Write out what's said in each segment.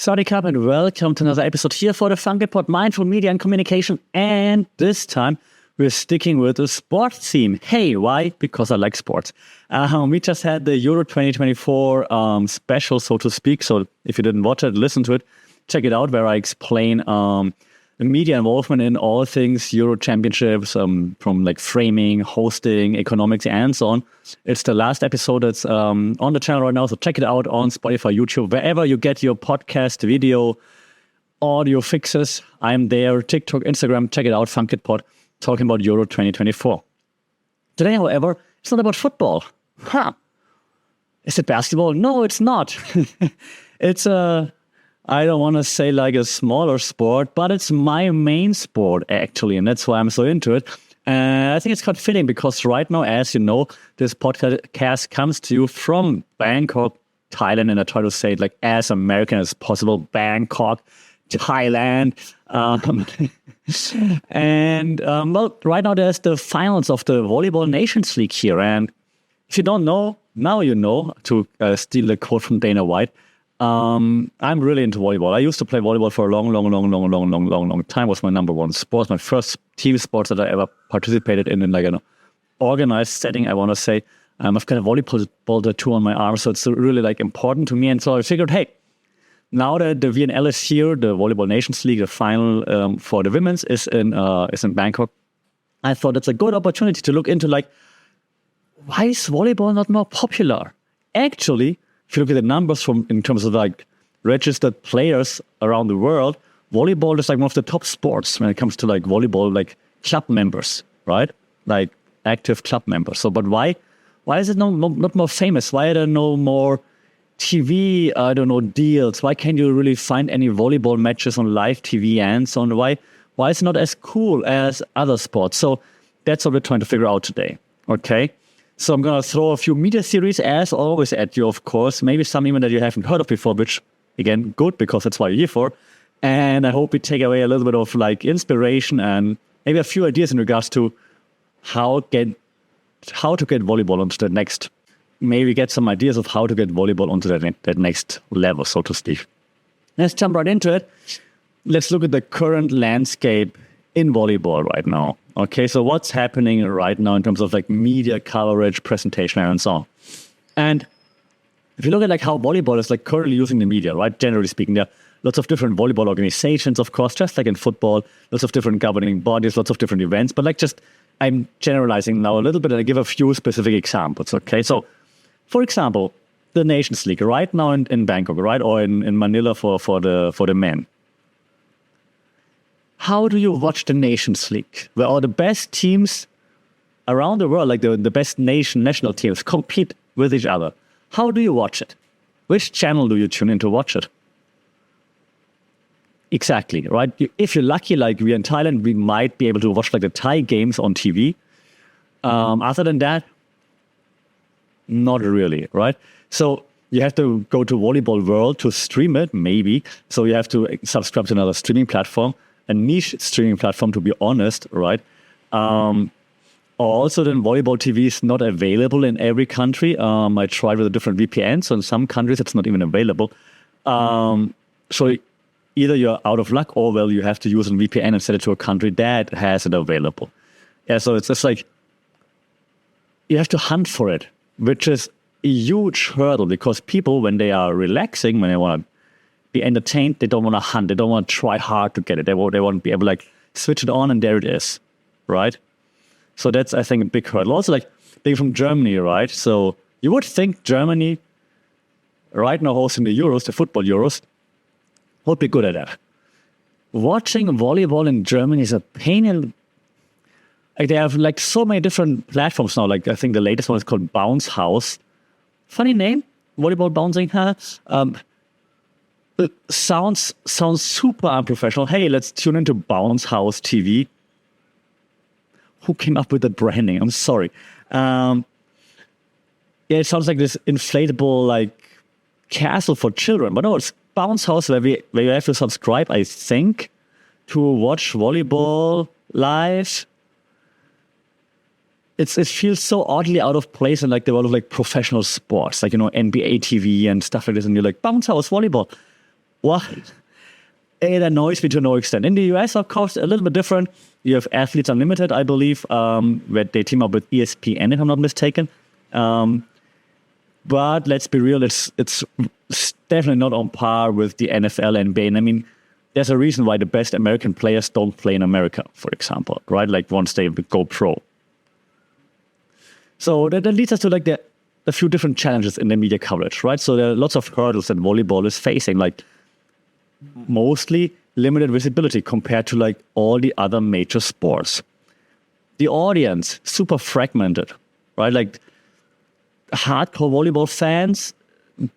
Saudi Cup and welcome to another episode here for the Funk Pod, Mindful Media and Communication. And this time we're sticking with the sports theme. Hey, why? Because I like sports. We just had the Euro 2024 special, so to speak. So if you didn't watch it, listen to it, check it out, where I explain the media involvement in all things Euro Championships, from like framing, hosting, economics, and so on. It's the last episode that's on the channel right now, so check it out on Spotify, YouTube, wherever you get your podcast, video, audio fixes. I'm there, TikTok, Instagram, check it out, FunkedPod, talking about Euro 2024. Today, however, it's not about football. Is it basketball? No, it's not. It's I don't want to say like a smaller sport, but it's my main sport, actually, and that's why I'm so into it. I think it's quite fitting because right now, as you know, this podcast comes to you from Bangkok, Thailand, and I try to say it like as American as possible, Bangkok, Thailand. Well, right now there's the finals of the Volleyball Nations League here, and if you don't know, now you know, to steal a quote from Dana White. I'm really into volleyball. I used to play volleyball for a long time. It was my number one sport, my first team sport that I ever participated in like an organized setting, I want to say. I've got a volleyball tattoo on my arm, so it's really like important to me. And so I figured, hey, now that the VNL is here, the Volleyball Nations League, the final for the women's is in Bangkok. I thought it's a good opportunity to look into like, why is volleyball not more popular? Actually, if you look at the numbers in terms of like registered players around the world, volleyball is like one of the top sports when it comes to like volleyball, like club members, right? Like active club members. So, but why is it not more famous? Why are there no more TV, deals? Why can't you really find any volleyball matches on live TV and so on? Why is it not as cool as other sports? So that's what we're trying to figure out today, okay? So I'm going to throw a few media series, as always, at you, of course. Maybe some even that you haven't heard of before, which, again, good, because that's what you're here for. And I hope we take away a little bit of like inspiration and maybe a few ideas in regards to how to get volleyball onto the next. Maybe get some ideas of how to get volleyball onto that next level, so to speak. Let's jump right into it. Let's look at the current landscape in volleyball right now. Okay, so what's happening right now in terms of like media coverage, presentation, and so on. And if you look at like how volleyball is like currently using the media, right? Generally speaking, there are lots of different volleyball organizations, of course, just like in football, lots of different governing bodies, lots of different events. But like I'm generalizing now a little bit and I give a few specific examples. Okay, so for example, the Nations League right now in Bangkok, right? Or in Manila for the men. How do you watch the Nations League, where all the best teams around the world, like the best national teams, compete with each other? How do you watch it? Which channel do you tune in to watch it? Exactly, right? If you're lucky, like we in Thailand, we might be able to watch like the Thai games on TV. Other than that, not really, right? So you have to go to Volleyball World to stream it, maybe. So you have to subscribe to another streaming platform. A niche streaming platform, to be honest, right? Also, then Volleyball TV is not available in every country. I tried with a different VPN, so in some countries it's not even available. So either you're out of luck, or well, you have to use a VPN and set it to a country that has it available. Yeah, so it's just like you have to hunt for it, which is a huge hurdle because people, when they are relaxing, when they want to be entertained, they don't want to hunt, they don't want to try hard to get it. They want to be able to like switch it on and there it is, right? So that's, I think, a big hurdle. Also, like being from Germany, right? So you would think Germany, right now hosting the Euros, the football Euros, would be good at that. Watching volleyball in Germany is a pain in... Like they have like so many different platforms now. Like I think the latest one is called Bounce House. Funny name, volleyball bouncing, huh? It sounds super unprofessional. Hey, let's tune into Bounce House TV. Who came up with that branding? I'm sorry. Yeah, it sounds like this inflatable like castle for children. But no, it's Bounce House where you have to subscribe, I think, to watch volleyball live. It feels so oddly out of place in like the world of like professional sports, like, NBA TV and stuff like this. And you're like, Bounce House volleyball. well, it annoys me to no extent. In the US, of course, a little bit different. You have Athletes Unlimited, I believe, where they team up with ESPN, if I'm not mistaken. But let's be real, it's definitely not on par with the NFL and NBA. And I mean, there's a reason why the best American players don't play in America, for example, right? Like once they go pro. So that leads us to like a few different challenges in the media coverage, right? So there are lots of hurdles that volleyball is facing, like mostly limited visibility compared to like all the other major sports. The audience, super fragmented, right? Like hardcore volleyball fans,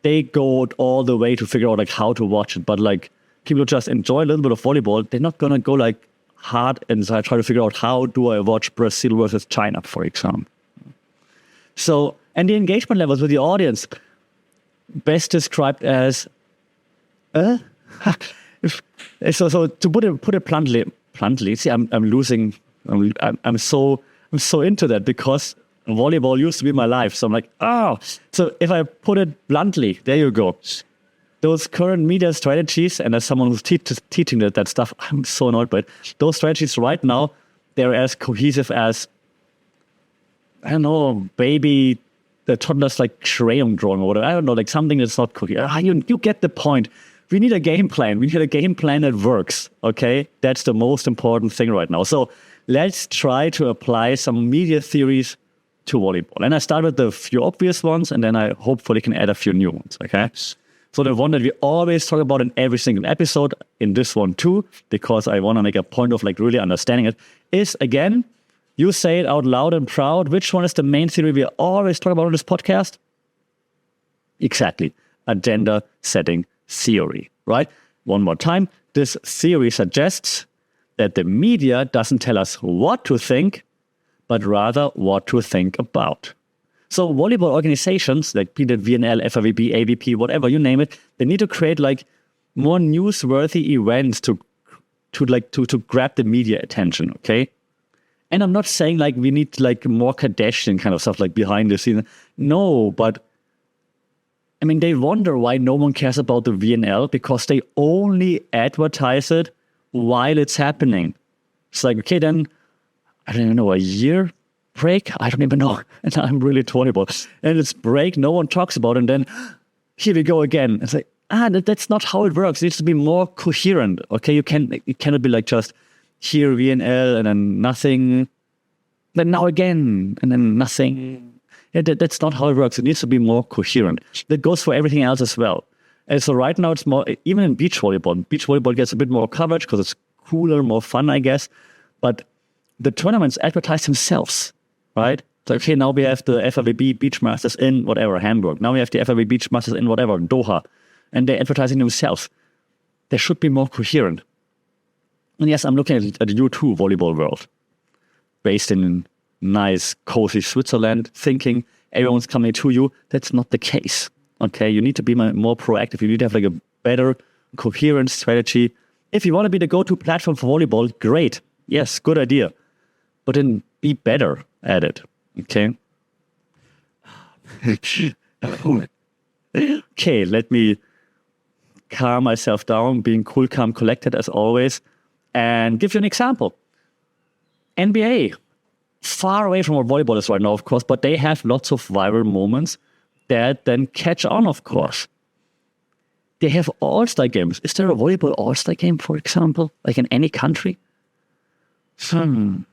they go all the way to figure out like how to watch it. But like people who just enjoy a little bit of volleyball, they're not gonna go like hard and try to figure out how do I watch Brazil versus China, for example. So, and the engagement levels with the audience, best described as, so to put it bluntly. See, I'm losing. I'm so into that because volleyball used to be my life. So I'm like, oh. So if I put it bluntly, there you go. Those current media strategies, and as someone who's teaching that stuff, I'm so annoyed by it. Those strategies right now, they're as cohesive as, I don't know, baby, the toddler's like crayon drawing or whatever. I don't know, like something that's not cohesive. You get the point. We need a game plan. We need a game plan that works, okay? That's the most important thing right now. So let's try to apply some media theories to volleyball. And I start with the few obvious ones, and then I hopefully can add a few new ones, okay? So the one that we always talk about in every single episode, in this one too, because I want to make a point of like really understanding it, is again, you say it out loud and proud. Which one is the main theory we always talk about on this podcast? Exactly. Agenda setting theory, right? One more time. This theory suggests that the media doesn't tell us what to think, but rather what to think about. So volleyball organizations, like be it VNL, FIVB, AVP, whatever, you name it, they need to create like more newsworthy events to grab the media attention, okay? And I'm not saying like we need like more Kardashian kind of stuff like behind the scenes. No, but I mean, they wonder why no one cares about the VNL because they only advertise it while it's happening. It's like, okay, then, I don't even know, a year break? I don't even know. And I'm really torn about it. And it's break, no one talks about it, and then here we go again. It's like, that's not how it works. It needs to be more coherent, okay? It cannot be like just here VNL and then nothing, then now again, and then nothing. Yeah, that's not how it works. It needs to be more coherent. That goes for everything else as well. And so right now it's more, even in beach volleyball. Beach volleyball gets a bit more coverage because it's cooler, more fun, I guess. But the tournaments advertise themselves, right? So, okay, now we have the FIVB Beach Masters in whatever, Hamburg. Now we have the FIVB Beach Masters in whatever, Doha. And they're advertising themselves. They should be more coherent. And yes, I'm looking at the U2 volleyball world, based in nice, cozy Switzerland, thinking everyone's coming to you. That's not the case. Okay, you need to be more proactive. You need to have like a better, coherent strategy. If you want to be the go-to platform for volleyball, great. Yes, good idea. But then be better at it. Okay. Okay, let me calm myself down, being cool, calm, collected as always, and give you an example. NBA, far away from what volleyball is right now, of course, but they have lots of viral moments that then catch on, of course. They have all-star games. Is there a volleyball all-star game, for example, like in any country?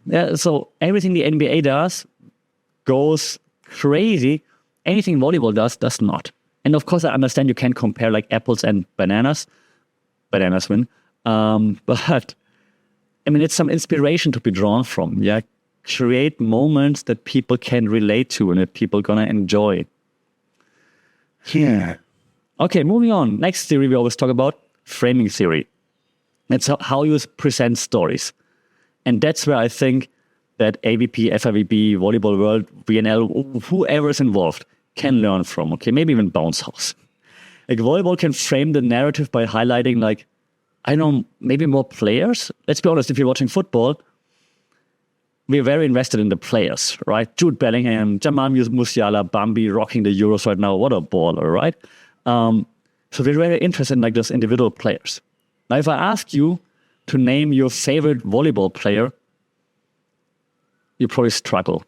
Yeah, so everything the NBA does goes crazy. Anything volleyball does not. And of course, I understand you can't compare like apples and bananas. Bananas win. But I mean, it's some inspiration to be drawn from. Yeah, create moments that people can relate to and that people are gonna enjoy. Yeah. Okay, moving on. Next theory we always talk about, framing theory. It's how you present stories. And that's where I think that AVP, FIVB, Volleyball World, VNL, whoever is involved can learn from. Okay, maybe even Bounce House. Like volleyball can frame the narrative by highlighting like, I don't know, maybe more players. Let's be honest, if you're watching football, we're very invested in the players, right? Jude Bellingham, Jamal Musiala, Bambi rocking the Euros right now. What a baller, right? So we're very interested in like those individual players. Now, if I ask you to name your favorite volleyball player, you probably struggle,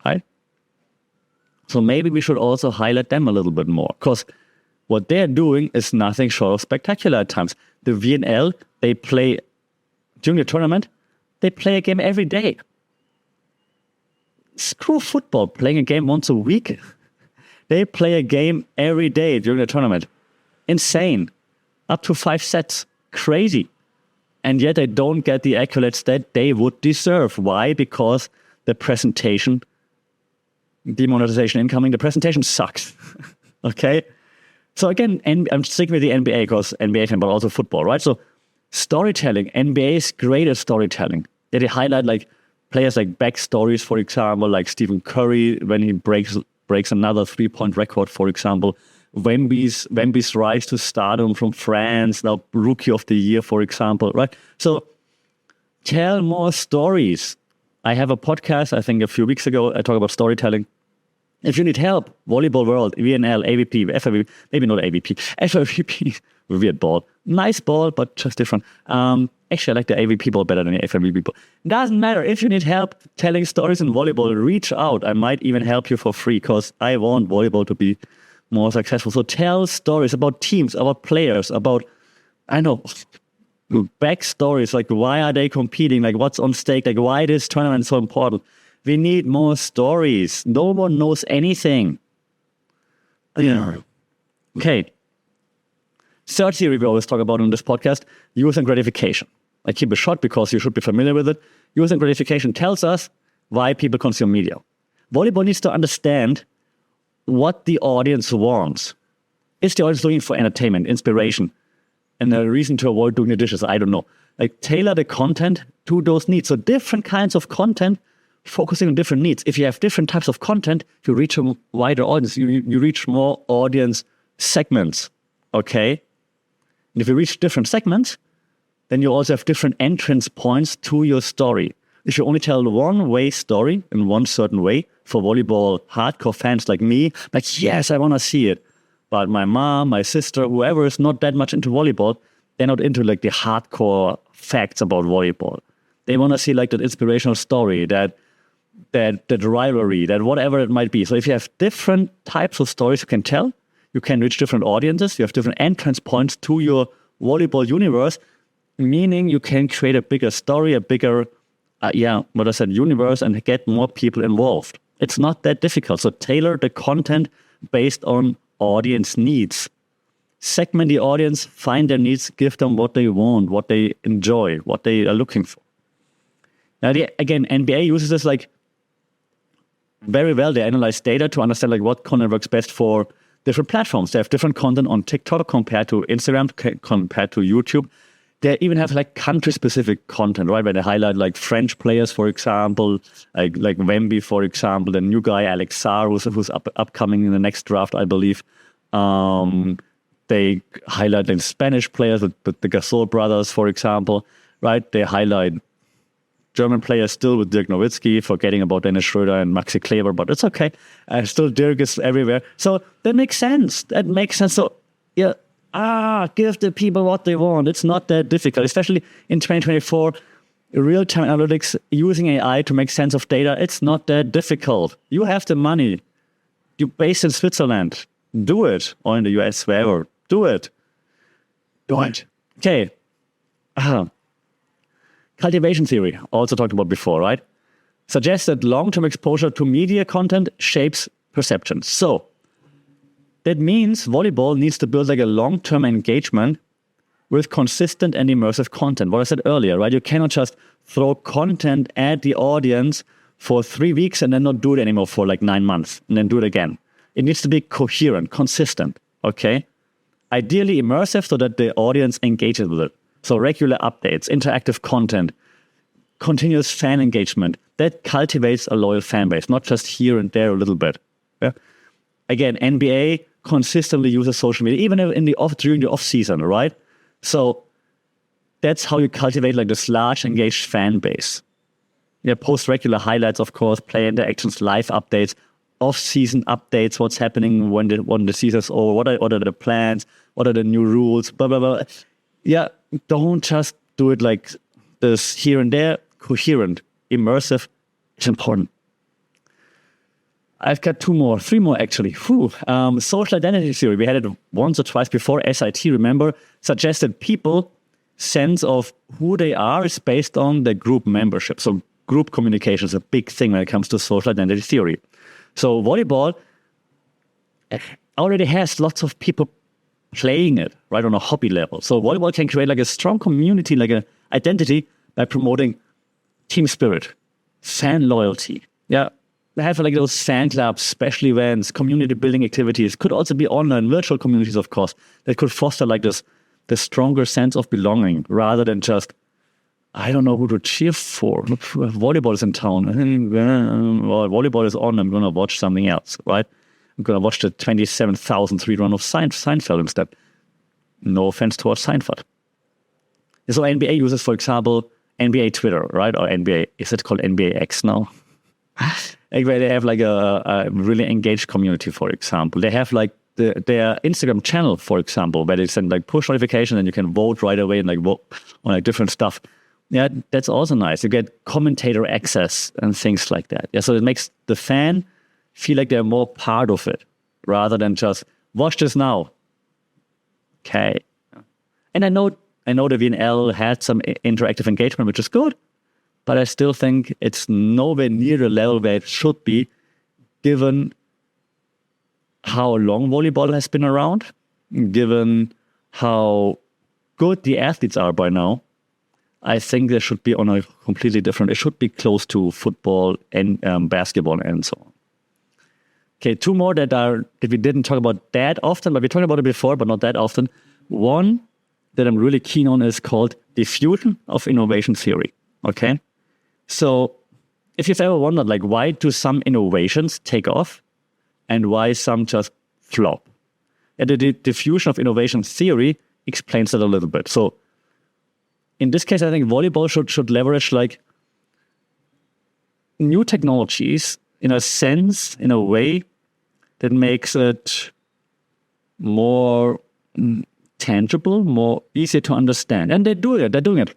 right? So maybe we should also highlight them a little bit more, because what they're doing is nothing short of spectacular at times. The VNL, they play, during the tournament, they play a game every day. Screw football, playing a game once a week. They play a game every day during the tournament. Insane. Up to 5 sets. Crazy. And yet they don't get the accolades that they would deserve. Why? Because the presentation, demonetization incoming, the presentation sucks. Okay? So again, I'm sticking with the NBA because NBA fan, but also football, right? So storytelling, NBA is great at storytelling. They highlight like players like backstories, for example, like Stephen Curry when he breaks another 3-point record, for example. Wemby's rise to stardom from France, now Rookie of the Year, for example, right? So tell more stories. I have a podcast, I think a few weeks ago, I talk about storytelling. If you need help, Volleyball World, VNL, AVP, FIVP, maybe not AVP, FIVP, weird ball. Nice ball, but just different. Actually, I like the AVP ball better than the FIVP ball. Doesn't matter. If you need help telling stories in volleyball, reach out. I might even help you for free because I want volleyball to be more successful. So tell stories about teams, about players, about, backstories, like why are they competing, like what's on stake, like why this tournament is so important. We need more stories. No one knows anything. Yeah. Okay. Third theory we always talk about on this podcast, use and gratification. I keep it short because you should be familiar with it. Use and gratification tells us why people consume media. Volleyball needs to understand what the audience wants. Is the audience looking for entertainment, inspiration, and a reason to avoid doing the dishes? I don't know. Like tailor the content to those needs. So different kinds of content focusing on different needs. If you have different types of content, you reach a wider audience. You reach more audience segments, okay? And if you reach different segments, then you also have different entrance points to your story. If you only tell one-way story in one certain way, for volleyball hardcore fans like me, like, yes, I want to see it. But my mom, my sister, whoever is not that much into volleyball, they're not into like the hardcore facts about volleyball. They want to see like that inspirational story, that rivalry, that whatever it might be. So if you have different types of stories you can tell, you can reach different audiences, you have different entrance points to your volleyball universe, meaning you can create a bigger story, a bigger, universe, and get more people involved. It's not that difficult. So tailor the content based on audience needs. Segment the audience, find their needs, give them what they want, what they enjoy, what they are looking for. Now, again, NBA uses this like very well. They analyze data to understand like what content works best for different platforms. They have different content on TikTok compared to Instagram, compared to YouTube. They even have like country-specific content, right? Where they highlight like French players, for example, like Wemby, for example, the new guy Alex Sarr, who's upcoming in the next draft, I believe. They highlight like Spanish players, the Gasol brothers, for example, right? They highlight German players still with Dirk Nowitzki, forgetting about Dennis Schröder and Maxi Kleber, but it's okay. Still Dirk is everywhere. So that makes sense. So, yeah, give the people what they want. It's not that difficult, especially in 2024. Real-time analytics, using AI to make sense of data, it's not that difficult. You have the money. You're based in Switzerland. Do it. Or in the US, wherever. Do it. Do it. Okay. Cultivation theory, also talked about before, right? Suggests that long-term exposure to media content shapes perception. So that means volleyball needs to build like a long-term engagement with consistent and immersive content. What I said earlier, right? You cannot just throw content at the audience for 3 weeks and then not do it anymore for like 9 months and then do it again. It needs to be coherent, consistent, okay? Ideally immersive so that the audience engages with it. So regular updates, interactive content, continuous fan engagement, that cultivates a loyal fan base, not just here and there a little bit. Yeah? Again, NBA consistently uses social media, even during the off season, right? So that's how you cultivate like this large engaged fan base. Yeah, post regular highlights, of course, player interactions, live updates, off-season updates, what's happening when the season's over, what are the plans, what are the new rules, blah, blah, blah. Yeah, don't just do it like this here and there. Coherent, immersive, it's important. I've got three more actually. Social identity theory. We had it once or twice before. SIT, remember, suggested people sense of who they are is based on their group membership. So group communication is a big thing when it comes to social identity theory. So volleyball already has lots of people playing it, right, on a hobby level. So volleyball can create like a strong community, like an identity by promoting team spirit, fan loyalty. Yeah. They have like those fan clubs, special events, community building activities. Could also be online virtual communities, of course, that could foster like this stronger sense of belonging rather than just, I don't know who to cheer for. Volleyball is in town. Well, volleyball is on. I'm going to watch something else, right? I'm going to watch the 27,000th run of Seinfeld instead. No offense towards Seinfeld. So NBA uses, for example, NBA Twitter, right? Or NBA, is it called NBA X now? Anyway, they have like a really engaged community, for example. They have like their Instagram channel, for example, where they send like push notifications and you can vote right away and like vote on like different stuff. Yeah, that's also nice. You get commentator access and things like that. Yeah, so it makes the fan feel like they're more part of it rather than just watch this now. Okay. And I know the VNL had some interactive engagement, which is good, but I still think it's nowhere near the level where it should be, given how long volleyball has been around, given how good the athletes are by now. I think they should be on a completely different, it should be close to football and basketball and so on. Okay, two more that we didn't talk about that often, but we talked about it before, but not that often. One that I'm really keen on is called diffusion of innovation theory. Okay, so if you've ever wondered, like, why do some innovations take off and why some just flop? And the diffusion of innovation theory explains that a little bit. So in this case, I think volleyball should leverage like new technologies in a sense, in a way that makes it more tangible, more easier to understand. And they're doing it.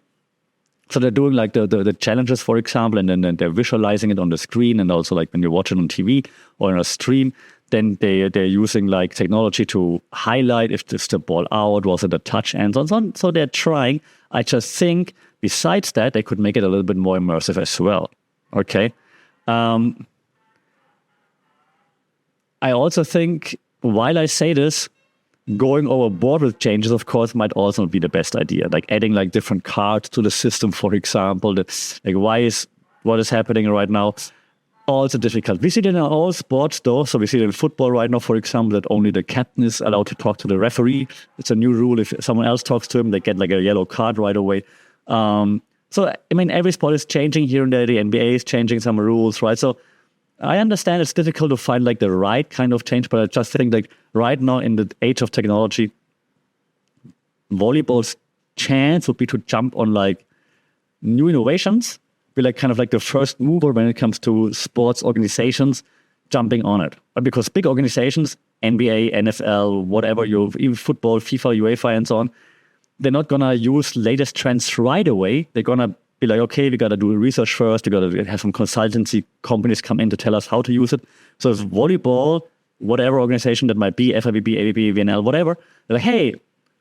So they're doing like the challenges, for example, and then they're visualizing it on the screen. And also like when you watch it on TV or in a stream, then they're using like technology to highlight if it's the ball out, was it a touch, and so on. So they're trying. I just think besides that, they could make it a little bit more immersive as well. Okay. I also think, while I say this, going overboard with changes, of course, might also not be the best idea. Like adding like different cards to the system, for example. That's like, what is happening right now? Also difficult. We see it in all sports, though. So we see it in football right now, for example, that only the captain is allowed to talk to the referee. It's a new rule. If someone else talks to him, they get like a yellow card right away. So, I mean, every sport is changing here and there. The NBA is changing some rules, right? So I understand it's difficult to find like the right kind of change, but I just think like right now in the age of technology, volleyball's chance would be to jump on like new innovations, be like kind of like the first mover when it comes to sports organizations jumping on it. But because big organizations, NBA, NFL, whatever, even football, FIFA, UEFA, and so on, they're not going to use latest trends right away. They're going to be like, okay, we got to do research first. We got to have some consultancy companies come in to tell us how to use it. So if volleyball, whatever organization that might be, FIVB, AVB, VNL, whatever, they're like, hey,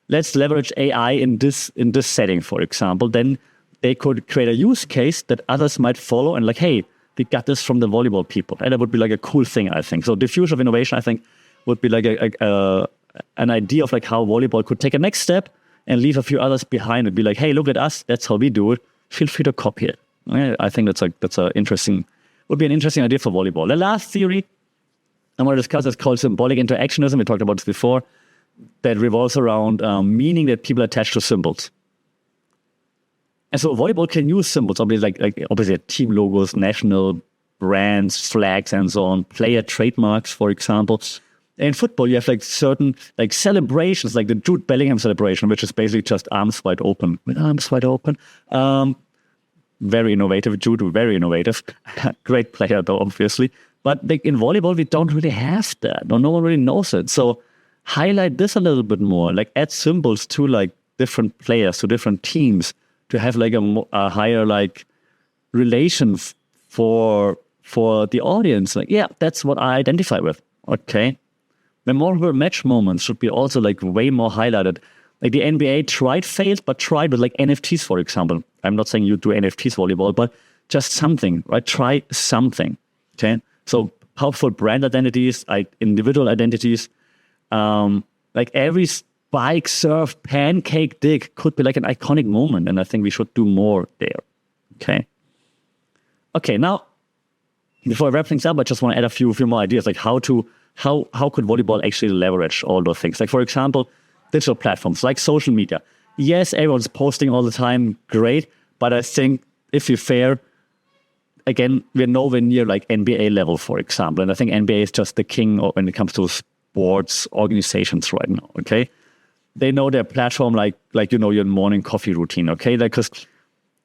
let's leverage AI in this setting, for example. Then they could create a use case that others might follow and like, hey, we got this from the volleyball people. And that would be like a cool thing, I think. So diffusion of innovation, I think, would be like an idea of like how volleyball could take a next step and leave a few others behind and be like, hey, look at us. That's how we do it. Feel free to copy it. I think would be an interesting idea for volleyball. The last theory I want to discuss is called symbolic interactionism. We talked about this before. That revolves around meaning that people attach to symbols. And so volleyball can use symbols, obviously team logos, national brands, flags, and so on, player trademarks, for example. In football, you have like certain like celebrations, like the Jude Bellingham celebration, which is basically just arms wide open. With arms wide open. Very innovative, Jude, very innovative. Great player, though, obviously. But like in volleyball, we don't really have that. No one really knows it. So highlight this a little bit more. Like add symbols to like different players, to different teams, to have like a higher like relation for the audience. Like, yeah, that's what I identify with. Okay. Memorable match moments should be also like way more highlighted. Like the NBA failed with like NFTs, for example. I'm not saying you do NFTs volleyball, but just something, right? Try something. Okay. So powerful brand identities, individual identities, like every spike, serve, pancake, dig could be like an iconic moment. And I think we should do more there. Okay. Okay. Now, before I wrap things up, I just want to add a few more ideas, like how could volleyball actually leverage all those things? Like, for example, digital platforms like social media. Yes, everyone's posting all the time. Great. But I think if you're fair, again, we're nowhere near like NBA level, for example. And I think NBA is just the king when it comes to sports organizations right now, okay? They know their platform like your morning coffee routine, okay? Because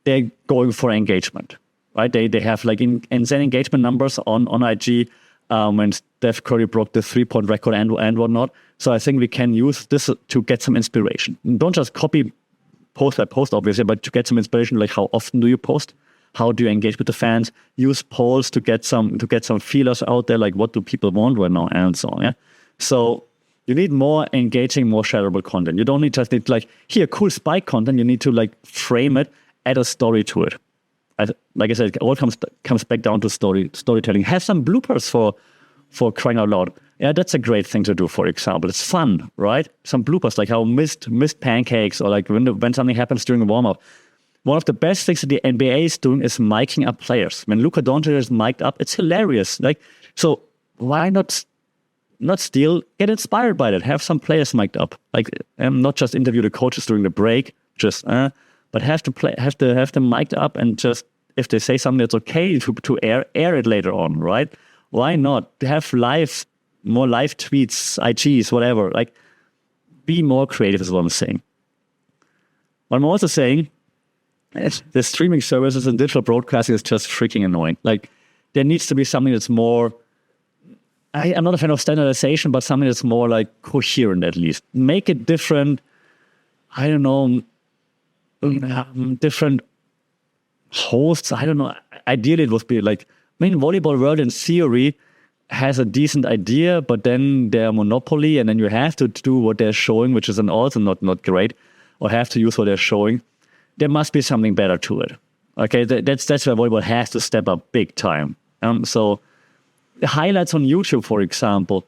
they're going for engagement, right? They have like insane engagement numbers on IG when Steph Curry broke the 3-point record and whatnot. So I think we can use this to get some inspiration. Don't just copy post by post, obviously, but to get some inspiration, like how often do you post? How do you engage with the fans? Use polls to get some feelers out there, like what do people want right now, and so on. Yeah. So you need more engaging, more shareable content. You don't need like here cool spike content. You need to like frame it, add a story to it. Like I said, it all comes back down to storytelling. Have some bloopers for crying out loud. Yeah, that's a great thing to do. For example, it's fun, right? Some bloopers, like how missed pancakes, or like when something happens during a warm up. One of the best things that the NBA is doing is miking up players. When Luka Doncic is mic'd up, it's hilarious. Like, so why not steal? Get inspired by that. Have some players mic'd up. Like, not just interview the coaches during the break, but have them mic'd up, and just if they say something that's okay to air it later on, right? Why not have more live tweets, IGs, whatever? Like, be more creative is what I'm saying. What I'm also saying, the streaming services and digital broadcasting is just freaking annoying. Like, there needs to be something that's more, I'm not a fan of standardization, but something that's more like coherent at least. Make it different, I don't know, different hosts. I don't know. Ideally, it would be like, Volleyball World in theory has a decent idea, but then they're a monopoly, and then you have to do what they're showing, which is also not great, or have to use what they're showing. There must be something better to it. Okay, that's where volleyball has to step up big time. So the highlights on YouTube, for example,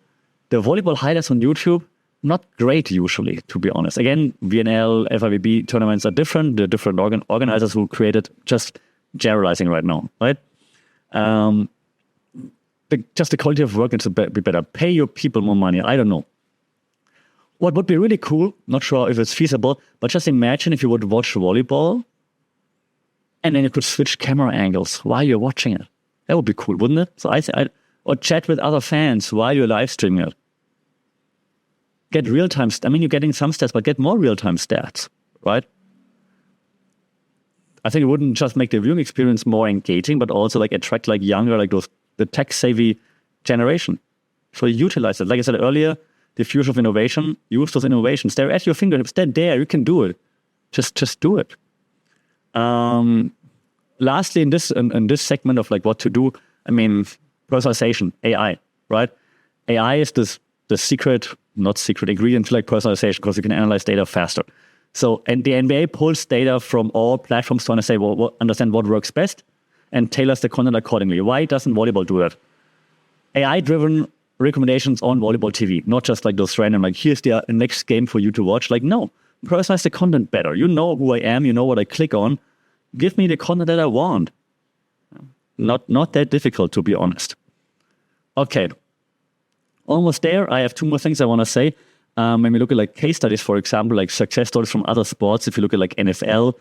the volleyball highlights on YouTube, not great usually, to be honest. Again, VNL, FIVB tournaments are different. The different organizers who created, just generalizing right now, right? Just the quality of work needs to be better. Pay your people more money. I don't know. What would be really cool, not sure if it's feasible, but just imagine if you would watch volleyball and then you could switch camera angles while you're watching it. That would be cool, wouldn't it? So or chat with other fans while you're live streaming it. Get real-time, you're getting some stats, but get more real-time stats, right? I think it wouldn't just make the viewing experience more engaging, but also like attract like younger, like the tech-savvy generation. So utilize it. Like I said earlier, the future of innovation, use those innovations. They're at your fingertips. They're there. You can do it. Just do it. Lastly, in this segment of like what to do, personalization, AI, right? AI is the not secret ingredient to like personalization, because you can analyze data faster. So, and the NBA pulls data from all platforms to understand what works best and tailors the content accordingly. Why doesn't volleyball do that? AI-driven recommendations on volleyball TV, not just like those random, like here's the next game for you to watch. Like, no, personalize the content better. You know who I am. You know what I click on. Give me the content that I want. Not that difficult, to be honest. Okay. Almost there. I have two more things I want to say. When we look at like case studies, for example, like success stories from other sports, if you look at like NFL,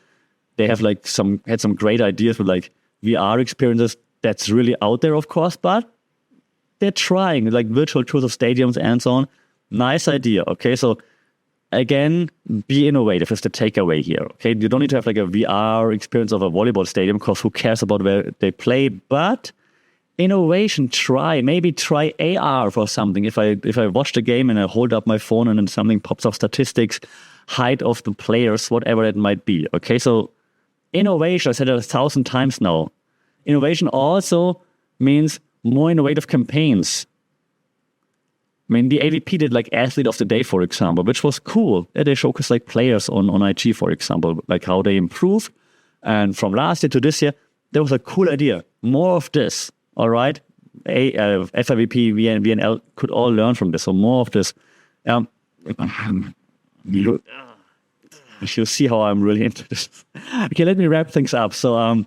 they have like had some great ideas with like VR experiences. That's really out there, of course, but they're trying like virtual tours of stadiums and so on. Nice idea. Okay. So again, be innovative is the takeaway here. Okay. You don't need to have like a VR experience of a volleyball stadium, because who cares about where they play, but Innovation, maybe try AR for something. If I watch the game and I hold up my phone and then something pops up, statistics, height of the players, whatever it might be. Okay, so innovation, I said it 1,000 times now. Innovation also means more innovative campaigns. I mean, the AVP did like Athlete of the Day, for example, which was cool. They showcased like players on IG, for example, like how they improved. And from last year to this year, there was a cool idea. More of this. All right, FIVP, VNL could all learn from this. So more of this. You see how I'm really into this. Okay, let me wrap things up. So,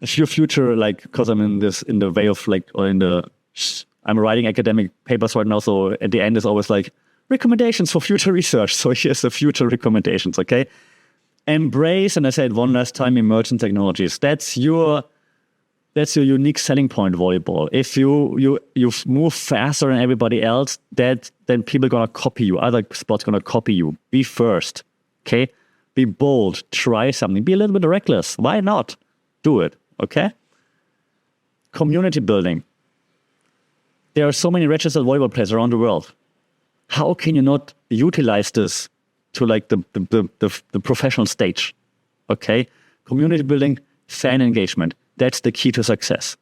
your future, like, because I'm in the way of like, I'm writing academic papers right now. So at the end is always like recommendations for future research. So here's the future recommendations. Okay, embrace, and I said one last time, emerging technologies. That's your unique selling point, volleyball. If you move faster than everybody else, then people are gonna copy you. Other sports gonna copy you. Be first, okay? Be bold. Try something. Be a little bit reckless. Why not? Do it, okay? Community building. There are so many registered volleyball players around the world. How can you not utilize this to like the professional stage? Okay, community building, fan engagement. That's the key to success.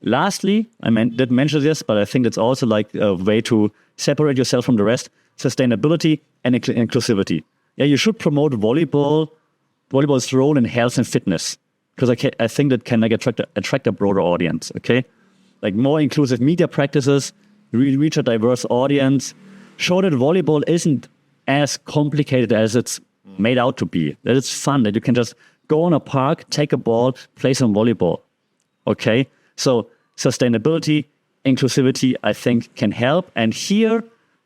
Lastly, I didn't mention this, but I think that's also like a way to separate yourself from the rest: sustainability and inclusivity. Yeah, you should promote volleyball's role in health and fitness, because I think that can like attract a broader audience. Okay, like more inclusive media practices, reach a diverse audience, show that volleyball isn't as complicated as it's made out to be. That it's fun. That you can just go on a park, take a ball, play some volleyball. Okay? So sustainability, inclusivity, I think can help. And here,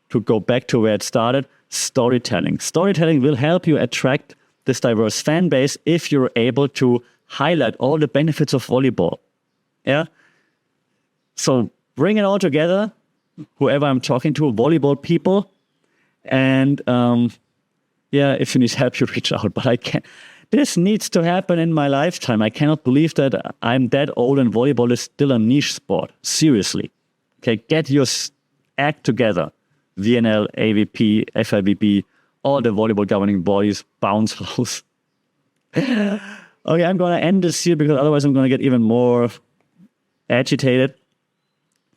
to go back to where it started, storytelling. Storytelling will help you attract this diverse fan base if you're able to highlight all the benefits of volleyball. Yeah? So bring it all together, whoever I'm talking to, volleyball people. And if you need help, you reach out. But I can't. This needs to happen in my lifetime. I cannot believe that I'm that old and volleyball is still a niche sport. Seriously. Okay, get your act together. VNL, AVP, FIVP, all the volleyball governing bodies, bounce house. Okay, I'm going to end this here because otherwise I'm going to get even more agitated.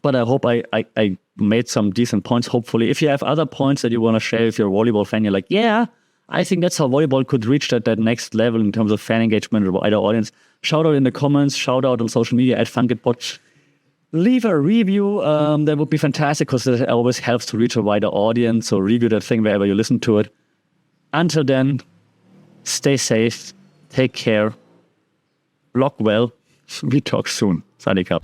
But I hope I made some decent points, hopefully. If you have other points that you want to share, if you're a volleyball fan, you're like, yeah, I think that's how volleyball could reach that next level in terms of fan engagement or wider audience. Shout out in the comments, shout out on social media at FunkitPod. Leave a review. That would be fantastic because it always helps to reach a wider audience. So review that thing wherever you listen to it. Until then, stay safe, take care, block well. We talk soon. Sadik up.